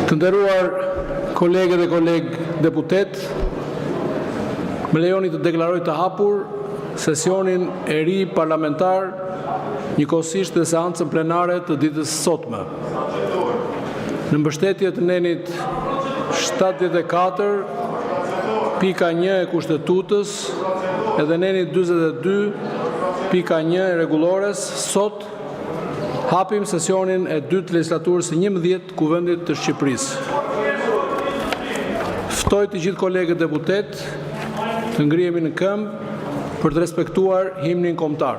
Të nderuar kolege dhe kolegë deputet, më lejoni të deklaroj të hapur sesionin e ri parlamentar, njëkohësisht dhe seancën plenare të ditës sotme. Në mbështetje të nenit 74.1 e Kushtetutës edhe nenit 42.1 e rregullores, sot hapim sesionin e dytë legislaturës së 11 Kuvendit të Shqipërisë. Ftoj të gjithë kolegët deputet të ngrihemi në këmbë për të respektuar himnin kombëtar.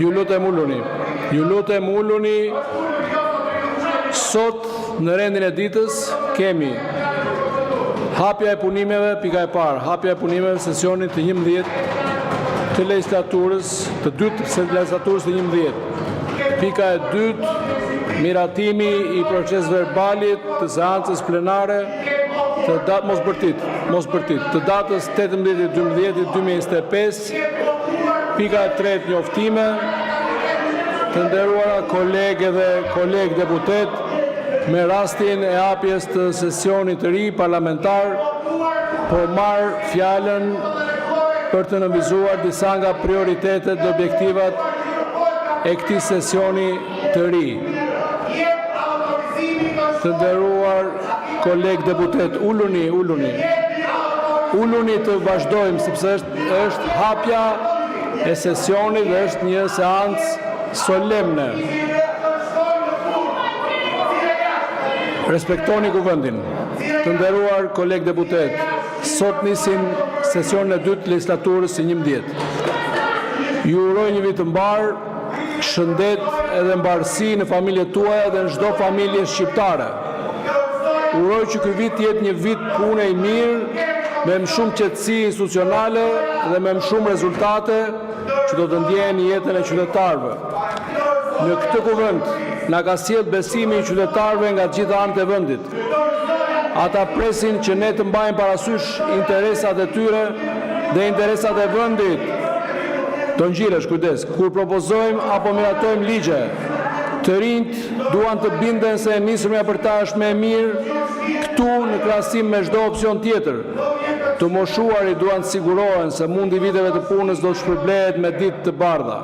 Ju lutem uluni. Sot në rendin e ditës kemi hapja e punimeve, pika e parë, hapja e punimeve sesionit të 11 të legislaturës, të dytë të legislaturës të 11. Pika e dytë, miratimi i proces verbalit të seancës plenare të datë mos bërtit, të datës 18/12/2025. Pika e tretë, njoftime. Të nderuara kolegë dhe kolegë deputet, me rastin e hapjes të sesionit të ri parlamentar, po marr fjalën për të nënvizuar disa nga prioritetet dhe objektivat e këtij sesioni të ri. Të nderuar kolegë deputet, uluni. Uluni të vazhdojmë, sepse është hapja e sesionit dhe është një seancë solemne. Respektoni kuvendin. Të nderuar kolegë deputet, sot nisim sesionin e dytë legislaturës së 11. Ju uroj një vit të mbar, shëndet edhe mbarësi në familjet tuaja dhe në çdo familje shqiptare. Uroj që ky vit jetë një vit pune i mirë, me më shumë qetësi institucionale dhe me më shumë rezultate që do të ndjejnë jetën e qytetarëve. Në këtë kuvend na ka sjellë besimi i qytetarëve nga të gjitha anët e vendit. Ata presin që ne të mbajmë parasysh interesat e tyre dhe interesat e vendit. Do ngjiresh, kujdes, kur propozojmë apo miratojmë ligje, të rinjt duan të binden se nismëria për ta është më e mirë këtu në krahasim me çdo opsion tjetër. Të moshuarit duan të sigurohen se mundi viteve të punës do të shpërblehet me ditë të bardha.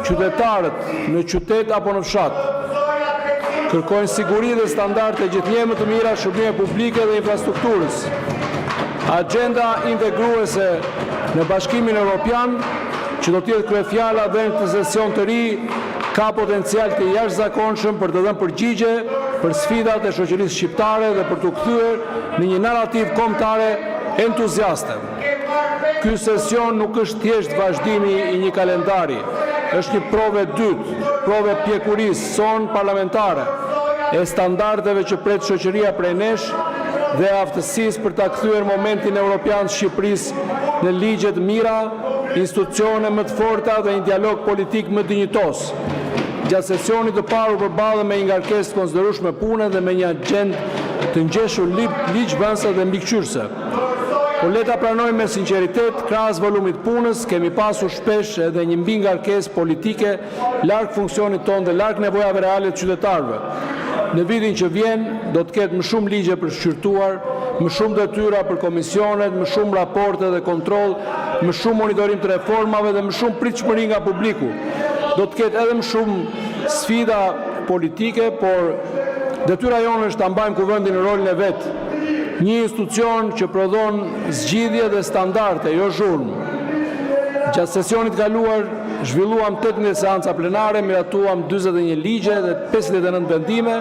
Qytetarët në qytet apo në fshat kërkojnë siguri dhe standarde gjithnjë më të mira shërbime publike dhe infrastrukturës. Agenda integruese në Bashkimin Evropian, që do të jetë kryefjala dhe në këtë sesion të ri, ka potencial të jashtëzakonshëm për të dhënë përgjigje për sfidat e shoqërisë shqiptare dhe për të kthyer në një narrativ kombëtare entuziaste. Ky sesion nuk është thjesht vazhdimi i një kalendari, është një provë e dytë, provë e pjekurisë son parlamentare, e standardeve që pret shoqëria prej nesh dhe aftësisë për ta kthyer momentin evropian të Shqipërisë në ligje të mira, institucione më të forta dhe një dialog politik më dinjitos. Gjatë sesionit të parë u përballëm me një ngarkesë të konsiderueshme pune dhe me një agjendë të ngjeshur ligjvënëse dhe mbikëqyrëse. por le ta pranojmë me sinqeritet, krahas volumit punës, kemi pasur shpesh edhe një mbi ngarkesë politike larg funksionit tonë dhe larg nevojave reale të qytetarëve. Në vitin që vjen, do të ketë më shumë ligje për shqyrtuar, më shumë detyra për komisionet, më shumë raporte dhe kontroll, më shumë monitorim të reformave dhe më shumë pritshmëri nga publiku. Do të ketë edhe më shumë sfida politike, por detyra jonë është ta mbajmë kuvendin në rolin e vet. Një institucion që prodhon zgjidhje dhe standarde, jo zhurmë. Gjatë sesionit kaluar zhvilluam 18 seanca plenare, miratuam 41 ligje dhe 59 vendime,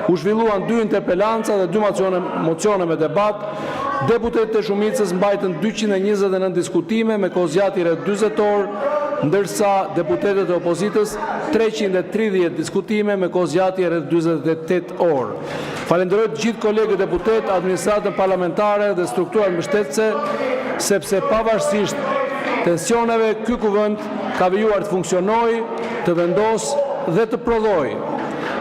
u zhvilluan 2 interpelanca dhe 2 mocione me debat. Deputetët e shumicës mbajtën 229 diskutime me kohë zgjatje rreth 40 orë, ndërsa deputetët e opozitës 330 diskutime me kohë zgjatje rreth 48 orë. Falenderoj të gjithë kolegët deputet, administratën parlamentare dhe strukturat mbështetëse, sepse pavarësisht tensioneve, ky kuvend ka vijuar të funksionojë, të vendosë dhe të prodhojë.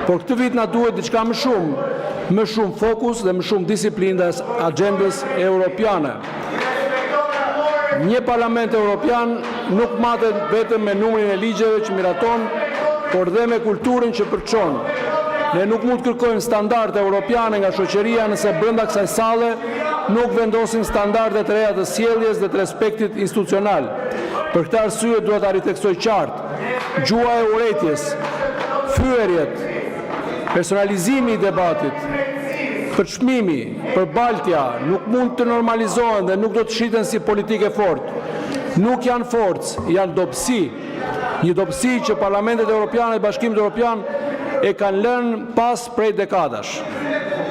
Por këtë vit na duhet diçka më shumë fokus dhe më shumë disiplinë dhe agendës europiane. Një parlament europian nuk matet vetëm me numrin e ligjeve që miraton, por dhe me kulturën që përçon. Ne nuk mund të kërkojmë standarde europiane nga shoqëria nëse brenda kësaj salle nuk vendosin standarde të reja të sjelljes dhe të respektit institucional. Për këtë arsye duhet ta riteksoj qartë. Gjua e urrëties, fyerjet, personalizimi i debatit, përçmimi, përbaltja nuk mund të normalizohen dhe nuk do të shiten si politike fortë. Nuk janë forcë, janë dobësi. Një dobësi që parlamentet europiane dhe Bashkimit Evropian e kanë lënë pas prej dekadash.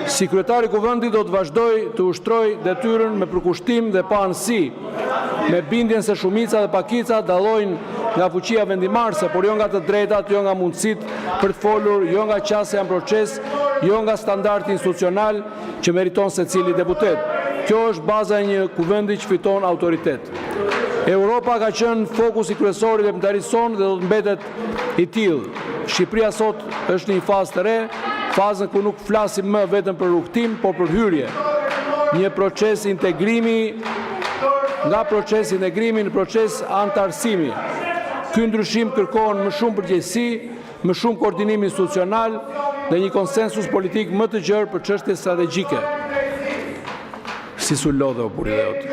Si kryetari i kuvendit do të vazhdoj të ushtroj detyrën me përkushtim dhe pa anësi, me bindjen se shumica dhe pakica dallojnë nga fuqia vendimarrëse, por jo nga të drejtat, jo nga mundësitë për të folur, jo nga qasja në proces, jo nga standardi institucional që meriton secili deputet. Kjo është baza e një kuvendi që fiton autoritet. Europa ka qenë fokusi kryesor i veprimtarisë sonë dhe do të mbetet i tillë. Shqipëria sot është në një fazë të re, fazën ku nuk flasim më vetëm për rrugtim, por për hyrje. Një proces integrimi në proces antarësimi. Ky ndryshim kërkon më shumë përgjegjësi, më shumë koordinim institucional dhe një konsensus politik më të gjerë për çështje strategjike. Si sulodhe o burideut.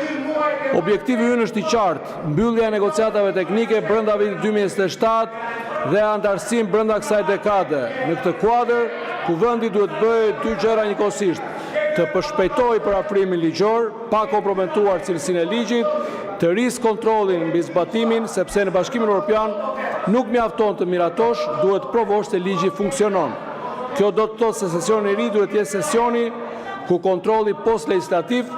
Objektivi ynë është i qartë, mbyllja e negociatave teknike brenda vitit 2027 dhe antarësim brenda kësaj dekade. Në këtë kuadër, kuvendi duhet të bëjë 2 gjëra njëkohësisht: të përshpejtojë parafrimin ligjor, pa komprometuar cilësinë e ligjit, të rrisë kontrollin mbi zbatimin, sepse në Bashkimin Evropian nuk mjafton të miratosh, duhet të provosh se ligji funksionon. Kjo do të thotë se sesioni i ri duhet të jetë sesioni ku kontrolli post-legislativ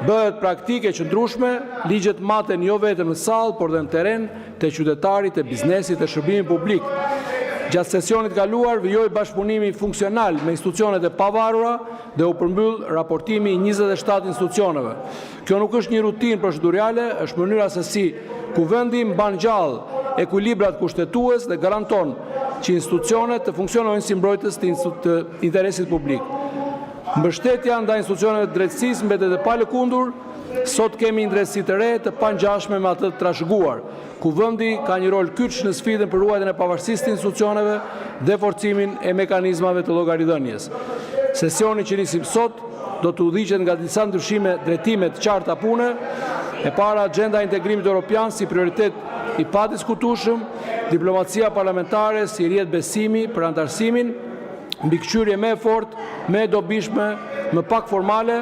bëhet praktike e qëndrueshme, ligjet maten jo vetëm në sallë, por dhe në terren, te qytetarit, te biznesi, te shërbimi publik. Gjatë sesionit kaluar vijoi bashkëpunimi funksional me institucionet e pavarura dhe u përmbyll raportimi i 27 institucioneve. Kjo nuk është një rutinë procedurale, është mënyra se si kuvendi mban gjallë ekuilibrat kushtetues dhe garanton që institucionet të funksionojnë si mbrojtës të interesit publik. Mbështetja ndaj institucioneve të drejtësisë mbetet e palëkundur. Sot kemi një drejtësi të re të pangjashme me atë të trashëguar. Kuvendi ka një rol kyç në sfidën për ruajtjen e pavarësisë të institucioneve dhe forcimin e mekanizmave të llogaridhënies. Sesioni që nisim sot do të udhëhiqet nga disa ndryshime drejtime të qarta pune. E para, agenda e integrimit evropian si prioritet i padiskutueshëm, diplomacia parlamentare si rrjet besimi për antarësimin, mbikëqyrje më e fortë, më e dobishme, më pak formale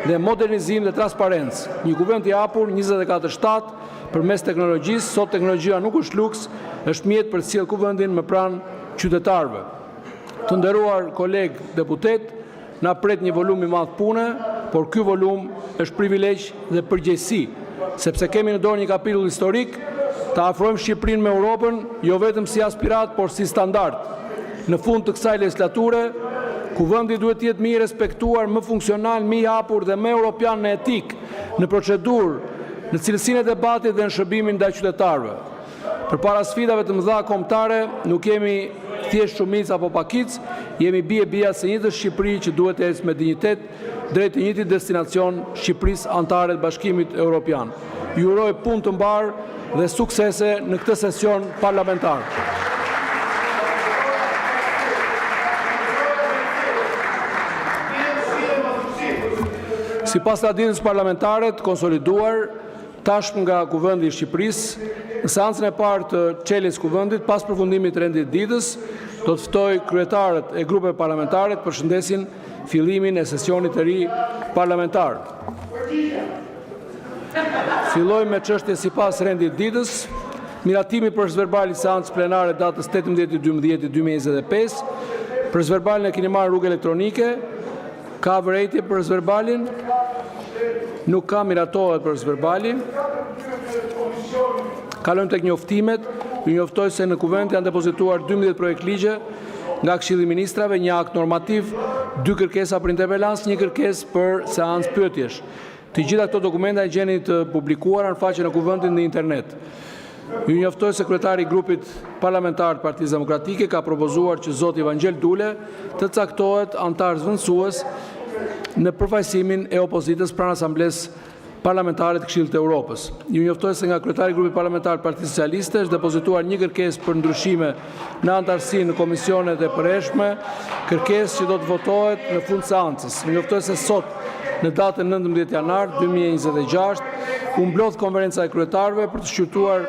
dhe modernizim dhe transparencë. Një kuvend i hapur 24/7 përmes teknologjisë. Sot teknologjia nuk është luks, është mjet për të sjellë kuvendin më pranë qytetarëve. Të nderuar kolegë deputet, na pret një volum i madh pune, por ky volum është privilegj dhe përgjegjësi, sepse kemi në dorë një kapitull historik, të afrojmë Shqipërinë me Europën, jo vetëm si aspirat, por si standard. Në fund të kësaj legislature, kuvendi duhet të jetë më i respektuar, më funksional, më i hapur dhe më europian në etik, në procedurë, në cilësinë e debatit dhe në shërbimin ndaj qytetarëve. Përpara sfidave të mëdha kombëtare, nuk jemi thjesht shumicë apo pakicë, jemi bija se një të Shqipëri që duhet të ecë me dinjitet, drejt të njëjtit destinacion Shqipërisë anëtare të Bashkimit Evropian. Ju uroj punë të mbarë dhe suksese në këtë sesion parlamentar. Sipas traditës parlamentare të konsoliduar tashmë nga Kuvendi i Shqipërisë, në seancën e parë të çeljes kuvendit, pas përfundimit të rendit ditës, do të ftoj kryetarët e grupeve parlamentare të përshëndesin fillimin e sesionit të ri parlamentar. Filloj me çështje sipas rendit ditës, miratimi procedurali i seancës plenare datës 18/12/2025. Proceduralin e keni marrë rrugë elektronike. Ka vërejtje për proceduralin? Nuk ka, miratohet procedurali. Kalojmë tek njoftimet. Ju njoftoj se në kuvend janë depozituar 12 projekt ligje nga Këshilli i Ministrave, një akt normativ, 2 kërkesa për interpelancë, 1 kërkesë për seancë pyetjesh. Të gjitha këto dokumenta i gjeni të publikuara në faqen e kuvendit në internet. Ju njoftoj se kryetari i grupit parlamentar të Partisë Demokratike ka propozuar që zoti Evangel Dule të caktohet antar zëvendësues në përfaqësimin e opozitës pranë Asamblesë Parlamentare të Këshillit të Evropës. Ju njoftoj se nga kryetari i grupit parlamentar të Partisë Socialiste është depozituar një kërkesë për ndryshime në antarësi në komisionet e përhershme, kërkesë që do të votohet në fund seancës. Ju njoftoj se sot, në datën 19 janar 2026, u mblodh konferenca e kryetarëve për të shqyrtuar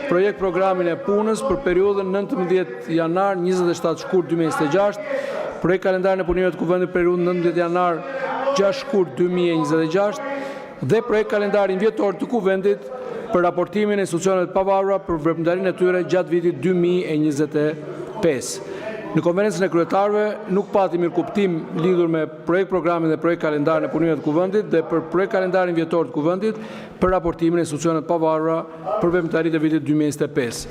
projekt programin e punës për periudhën 19 janar 27 shkurt 2026, projekt kalendarin e punimeve të kuvendit për periudhën 19 janar 6 shkurt 2026 dhe projekt kalendarin vjetor të kuvendit për raportimin e institucioneve të pavarura për veprimtarinë e tyre gjatë vitit 2025. Në konferencën e kryetarëve nuk pati mirëkuptim lidhur me projekt programin dhe projekt kalendarin e punimeve të kuvendit dhe për projekt kalendarin vjetor të kuvendit për raportimin e institucioneve të pavarura për veprimtarinë e vitit 2025.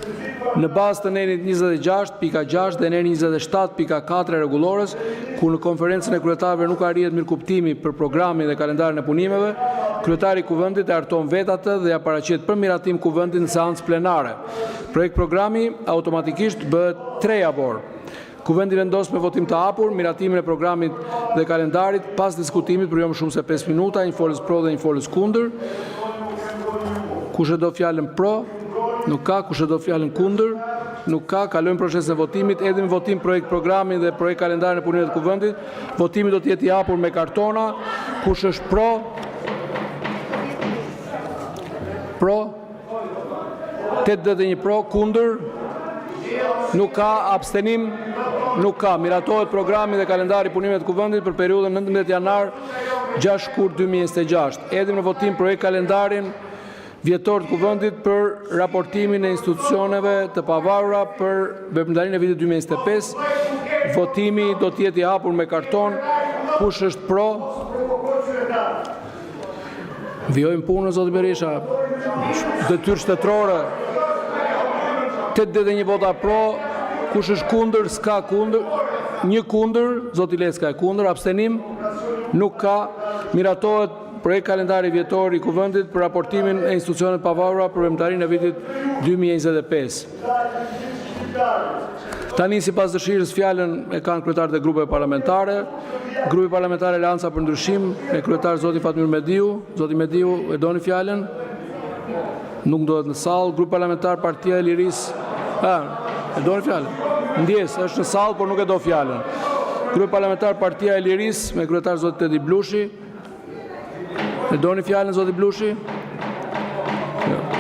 Në bazë të nenit 26.6 dhe nenit 27.4 rregullores, ku në konferencën e kryetarëve nuk arrihet mirëkuptimi për programin dhe kalendarin e punimeve, kryetari i kuvendit e harton vetat dhe ja paraqet për miratim kuvendit në seancë plenare. Projekt programi automatikisht bëhet 3 javor. Kuvendi vendos me votim të hapur miratimin e programit dhe kalendarit pas diskutimit për jo më shumë se 5 minuta, një folës pro dhe një folës kundër. Kush e do fjalën pro? Nuk ka. Kush e do fjalën kundër? Nuk ka. Kalojmë procesin e votimit. Edhim votim projekt programin dhe projekt kalendarin e punimeve të kuvendit. Votimi do të jetë i hapur me kartona. Kush është pro? Pro? 81 pro, kundër? Nuk ka. Abstenim? Nuk ka. Miratohet programi dhe kalendari punimeve të kuvendit për periudhën 19 janar 6 shkurt 2026. Edhim në votim projekt kalendarin vjetor të kuvendit për raportimin e institucioneve të pavarura për veprimtarinë e vitit 2025. Votimi do të jetë i hapur me karton. Kush është pro? Vjojmë punën, zoti Berisha. Detyrë shtetërore. 81 vota pro. Kush është kundër? S'ka kundër. Një kundër, zoti Leska e kundër. Abstenim? Nuk ka. Miratohet projekt kalendari vjetor i kuvendit për raportimin e institucionet pavarura për veprimtarinë e vitit 2025. Tani sipas dëshirës fjalën e kanë kryetarët e grupeve parlamentare. Grupi parlamentar Aleanca për Ndryshim, me kryetar zoti Fatmir Mediu. Zoti Mediu, e doni fjalën? Nuk ndodhet në sallë. Grupi parlamentar Partia e Lirisë, e doni fjalën? Ndjes, është në sallë, por nuk e do fjalën. Grupi parlamentar Partia e Lirisë, me kryetar zoti Tedi Blushi. E doni fjalën, zoti Blushi?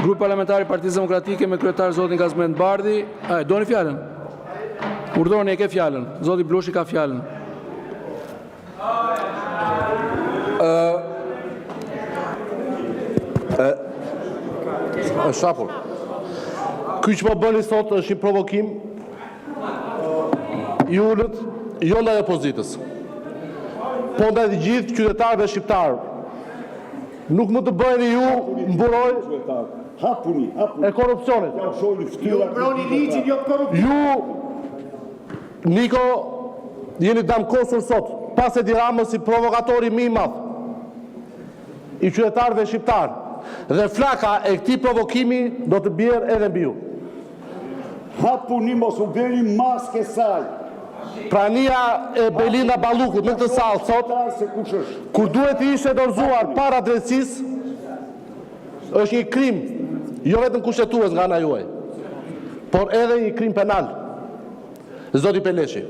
Grupi parlamentar i Partisë Demokratike, me kryetar zotin Kazmet Bardhi. E doni fjalën? Urdhëroni, e ke fjalën. Zoti Blushi ka fjalën. Është hapur. Ky që po bëni sot është një provokim i ulët, jo ndaj opozitës, po ndaj të gjithë qytetarëve shqiptarë. Nuk më të bëjeni ju mburoj e korrupsionit. Ju, Niko, jeni damkosur sot, pas e Ramës si provokatori më i madh i qytetarëve shqiptarë. Dhe flaka e këtij provokimi do të bjerë edhe mbi ju. Hapuni, mos u bëni maske saj. prania e Belinda Ballukut në këtë sallë sot, kur duhet të ishte dorëzuar para drejtësisë, është një krim, jo vetëm kushtetues nga ana juaj, por edhe një krim penal, zoti Peleshi.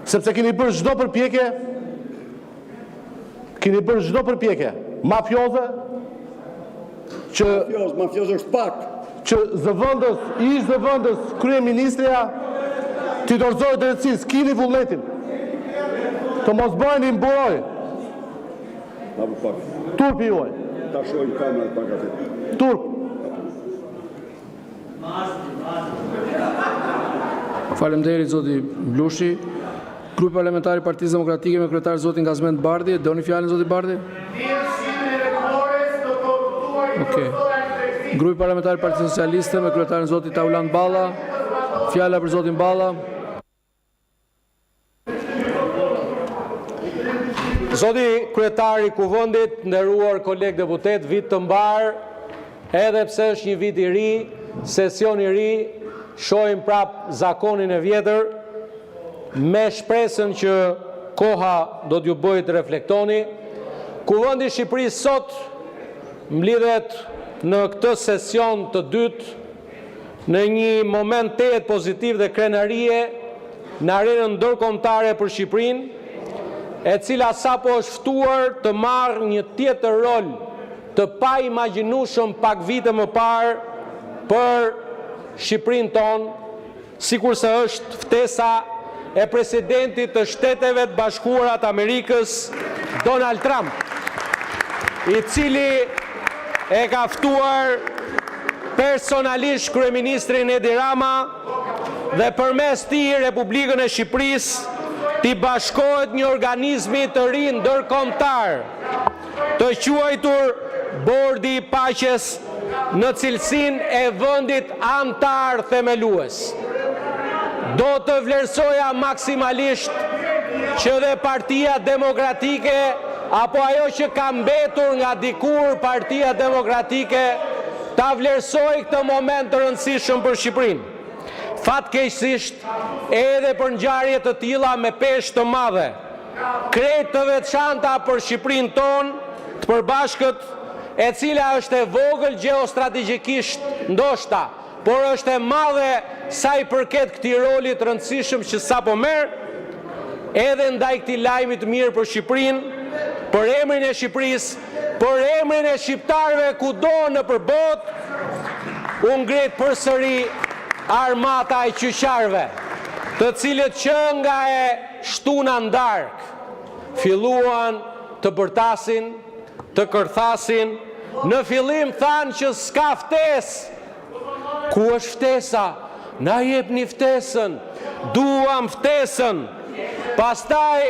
Sepse keni bërë çdo përpjekje mafioze që Mafioz është pak. që ish zëvendës kryeministrja t'i dorëzojë drejtësisë, kini vullnetin. Të mos bëheni mburoj. Turpi juaj. Ta shojnë kamerën pak atë. Turp. Faleminderit zoti Blushi. Grupi parlamentari i Partisë Demokratike me kryetar zotin Gazmend Bardhi, doni fjalën zoti Bardhi? Okej. Grupi parlamentari i Partisë Socialiste me kryetarin zoti Tauland Balla, fjala për zotin Balla. Zoti kryetari i Kuvendit, nderuar kolegë deputet, vit të mbar, edhe pse është një vit i ri, sesion i ri, shohim prap zakonin e vjetër, me shpresën që koha do t'ju bëjë të reflektoni. Kuvendi i Shqipërisë sot mblidhet në këtë sesion të dytë në një moment të jetë pozitiv dhe krenarie në arenën ndërkombëtare për Shqipërinë, e cila sapo është ftuar të marrë një tjetër rol të pa imagjinueshëm pak vite më parë për Shqipërinë tonë, sikurse është ftesa e presidentit të Shteteve të Bashkuara të Amerikës, Donald Trump, i cili e ka ftuar personalisht kryeministrin Edi Rama dhe përmes tij Republikën e Shqipërisë t'i bashkohet një organizmi të ri ndërkombëtar, të quajtur Bordi i Paqes, në cilësinë e vendit antar themelues. Do të vlerësoja maksimalisht që dhe Partia Demokratike, apo ajo që ka mbetur nga dikur Partia Demokratike, ta vlerësoj këtë moment të rëndësishëm për Shqipërinë. Fatkeqësisht, edhe për ngjarje të tilla me peshë të madhe, krejt të veçanta për Shqipërinë tonë, të përbashkët, e cila është e vogël gjeostrategjikisht ndoshta, por është e madhe sa i përket këtij roli të rëndësishëm që sapo merr, edhe ndaj këtij lajmi të mirë për Shqipërinë, për emrin e Shqipërisë, për emrin e shqiptarëve kudo nëpër botë, u ngrit përsëri armata e qyqarëve, të cilët që nga e shtuna ndark, filluan të bërtasin, të kërthasin, në fillim thanë që s'ka ftesë. Ku është ftesa? Na jepni ftesën, duam ftesën. Pastaj,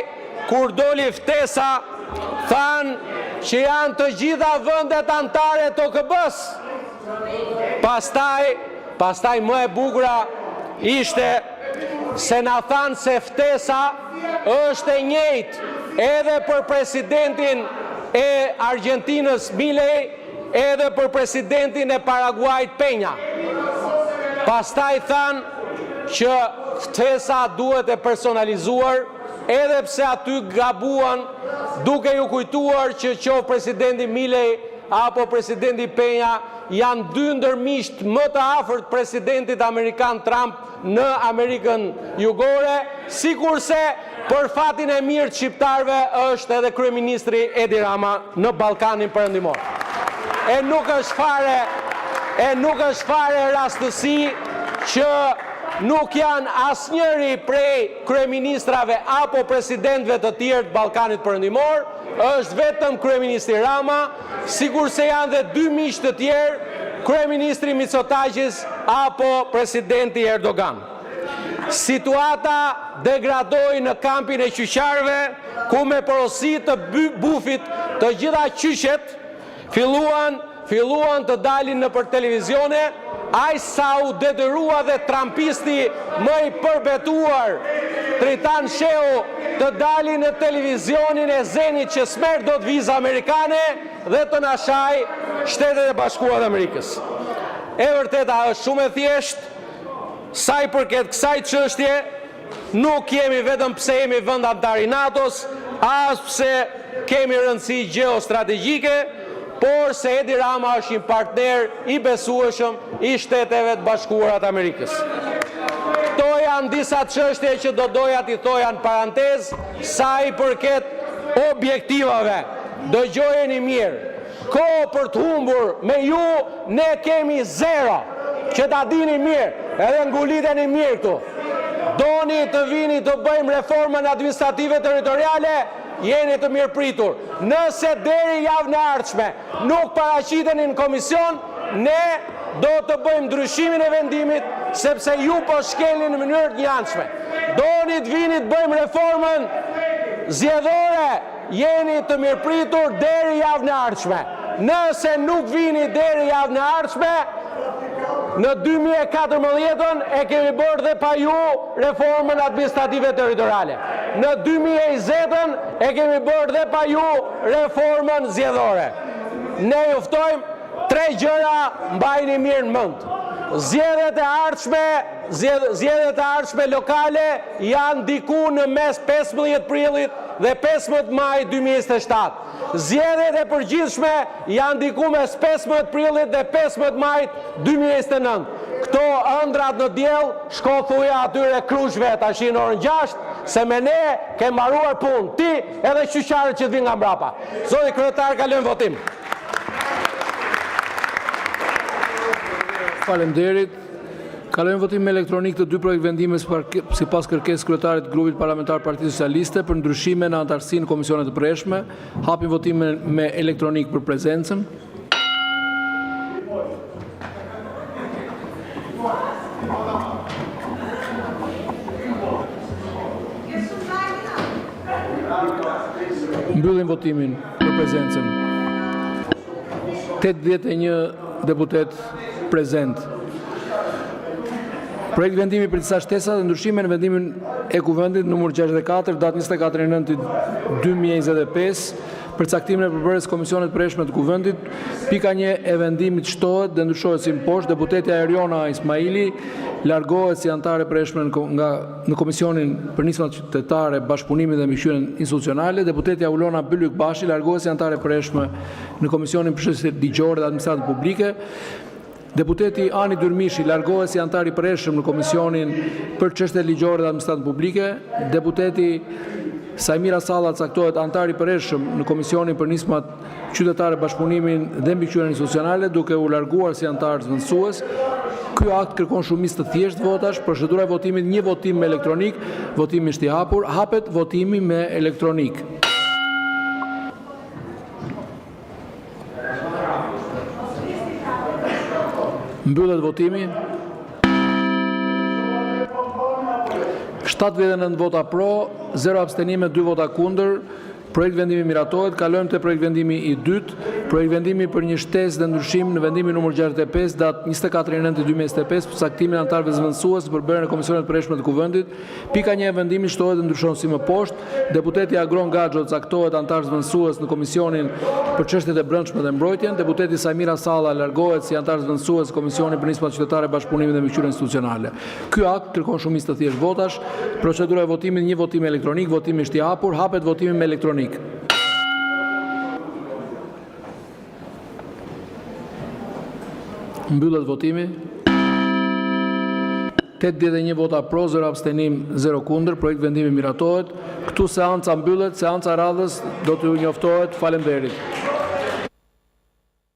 kur doli ftesa, thanë që janë të gjitha vendet antare të OKB-s. Pastaj më e bukura ishte se na thanë se ftesa është e njëjtë edhe për presidentin e Argentinës Milei, edhe për presidentin e Paraguajt Peña. Pastaj thanë që ftesa duhet e personalizuar, edhe pse aty gabuan duke ju kujtuar që qoftë presidenti Milei apo presidenti Peña janë dy ndërmiqt më të afërt presidentit amerikan Trump në Amerikën Jugore, sikurse për fatin e mirë të shqiptarëve është edhe kryeministri Edi Rama në Ballkanin Perëndimor. E nuk është fare rastësi që nuk janë asnjëri prej kryeministrave apo presidentëve të tjerë të Ballkanit Perëndimor, është vetëm kryeministri Rama, sikurse janë dhe dy miq të tjerë, kryeministri Mitsotakis apo presidenti Erdogan. Situata degradoi në kampin e qyqarëve, ku me porosi të bufit të gjitha qyqet filluan të dalin në për televizione, aq sa u detyrua dhe trampisti më i përbetuar Tritan Sheu të dalin në televizionin e Zenit që smerr do të vizë amerikane dhe të na shaj Shtetet e Bashkuara të Amerikës. E vërteta është shumë e thjeshtë, sa i përket kësaj çështje, nuk jemi vetëm pse jemi vend antar i NATO-s, as pse kemi rëndësi gjeostrategjike, por se Edi Rama është një partner i besueshëm i Shteteve të Bashkuara të Amerikës. Këto janë disa çështje që do doja t'i thoja në parantezë sa i përket objektivave. Dëgjojeni mirë. Kohë për të humbur me ju ne kemi zero. Që ta dini mirë, edhe nguliteni mirë këtu. Doni të vini të bëjmë reformën administrative territoriale, jeni të mirë pritur. Nëse deri javën e ardhshme nuk paraqiteni në komision, ne do të bëjmë ndryshimin e vendimit, sepse ju po shkelni në mënyrë të njëanshme. Doni të vini të bëjmë reformën zgjedhore, jeni të mirë pritur deri javën e ardhshme. Nëse nuk vini deri javën e ardhshme, në 2014 e kemi bërë dhe pa ju reformën administrative territoriale. Në 2020 e kemi bërë dhe pa ju reformën zgjedhore. Ne ju ftojmë 3 gjëra, mbajini mirë në mend. Zgjedhjet e ardhshme lokale janë diku në mes 15 prillit dhe 15 maj 2027. Zgjedhjet e përgjithshme janë diku mes 15 prillit dhe 15 maj 2029. Këto ëndrat në diell shko thuja atyre krushve tash në orën 6, se me ne ke mbaruar punë. Ti edhe qyqarët që të vinë nga mbrapa. Zoti kryetar, kalojmë votim. Faleminderit. Kalojmë votim me elektronik të dy projekt vendime sipas kërkesës kryetarit të grupit parlamentar Partisë Socialiste për ndryshime në antarësinë në komisionet të përhershme. Hapim votimin me elektronik për prezencën. Mbyllim votimin për prezencën. 81 deputet prezent. Projekt vendimi për disa shtesa dhe ndryshime në vendimin e kuvendit numër 64, datë 24/9/2025, për caktimin e përbërjes komisionet përhershme të kuvendit. Pika 1 e vendimit shtohet dhe ndryshohet si mposhtë. Deputeti Eriona Ismaili largohet si antare përhershme në Komisionin për Nismat Qytetare, Bashkëpunimin dhe Mbikëqyrjen Institucionale. Deputeti Aulona Bylyk Bashi largohet si antare përhershme në Komisionin për Çështjet Ligjore dhe Administratën Publike. Deputeti Ani Dyrmishi largohet si antar i përhershëm në Komisionin për Çështjet Ligjore dhe Administratën Publike. Deputeti Sajmira Salla caktohet antar i përhershëm në Komisionin për Nismat Qytetare, Bashkëpunimin dhe Mbikëqyrjen Institucionale, duke u larguar si antar zëvendësues. Ky akt kërkon shumicë të thjeshtë votash. Procedura e votimit, një votim me elektronik, votimi është i hapur. Hapet votimi me elektronik. Mbyllet votimi. 79 vota pro, 0 abstenime, 2 vota kundër. Projekt vendimi miratohet. Kalojmë te projekt vendimi i dytë. Projekt vendimi për një shtesë dhe ndryshim në vendimin numër 65, datë 24/9/2025, për caktimin e antarëve zëvendësues për bërjen e komisionet përhershme të kuvendit. Pika 1 e vendimit shtohet dhe ndryshon si më poshtë. Deputeti Agron Gaxho caktohet antar zëvendësues në Komisionin për Çështjet e Brendshme dhe Mbrojtjen. Deputeti Sajmira Salla largohet si antar zëvendësues në Komisionin për Nismat Qytetare, Bashkëpunimin dhe Mbikëqyrjen Institucionale. Ky akt kërkon shumicë të thjeshtë votash. Procedura e votimit, një votim elektronik, votimi është i hapur. Hapet votimi me elektronik. Mbyllet votimi. 81 vota pro, 0 abstenim, 0 kundër. Projekt vendimi miratohet. Këtu seanca mbyllet, seanca radhës do t'ju njoftohet. Faleminderit.